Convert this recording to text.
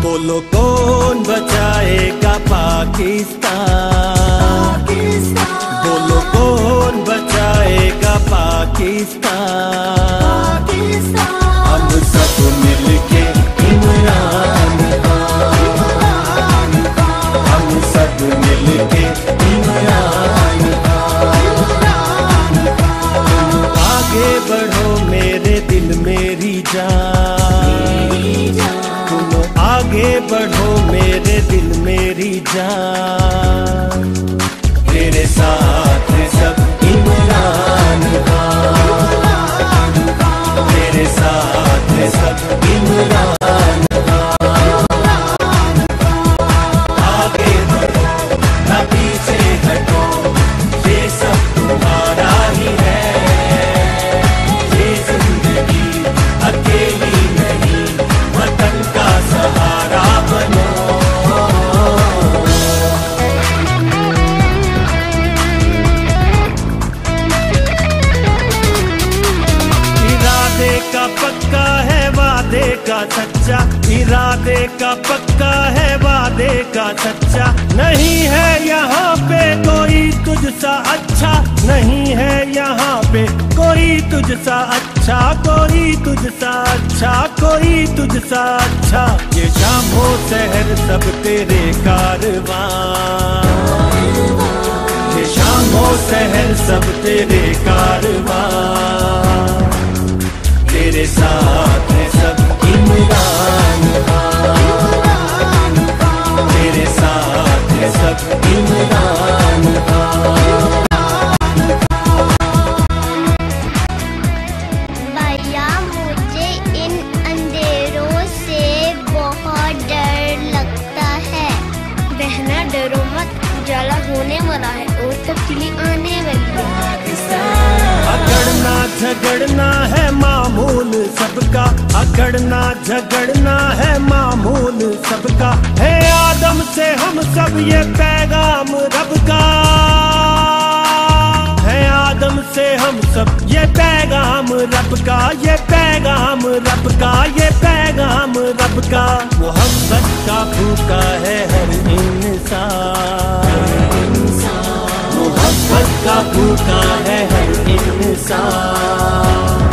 बोलो कौन बचाएगा पाकिस्तान, बोलो कौन बचाएगा पाकिस्तान। हम सब मिलके इमरान खान, हम सब मिलके इमरान खान। आगे बढ़ो मेरे दिल मेरी जान, तुम आगे बढ़ो मेरे दिल मेरी जान। तेरे साथ सब इमरान खान, तेरे साथ सब इमरान खान। आगे बढ़ो ना पीछे हटो, ये सब तुम्हारा ही है। ये जिंदगी अकेली नहीं, वतन का सहारा बनो। इरादे का पक्का है वादे का सच्चा, इरादे का पक्का है वादे का सच्चा। नहीं है यहाँ पे कोई तुझसा अच्छा, नहीं है यहाँ पे कोई तुझसा अच्छा, कोई तुझसा अच्छा, कोई तुझसा अच्छा। ये शामो शहर सब तेरे कारवां, ये शामो शहर सब तेरे कारवां। तेरे साथ है सब इमरान खान, तेरे साथ है सब इमरान खान। भैया मुझे इन अंधेरों से बहुत डर लगता है। बहना डरो मत, उजाला होने वाला है और तब्दीली आने वाली है। अकड़ना झगड़ना है मामूल सबका, अकड़ना झगड़ना है मामूल सबका। है आदम से हम सब ये पैगाम रब का, है आदम से हम सब ये पैगाम रब का, ये पैगाम रब का, ये पैगाम रब का। मोहब्बत का भूखा है हर इंसान, मोहब्बत का भूखा है हर इंसान।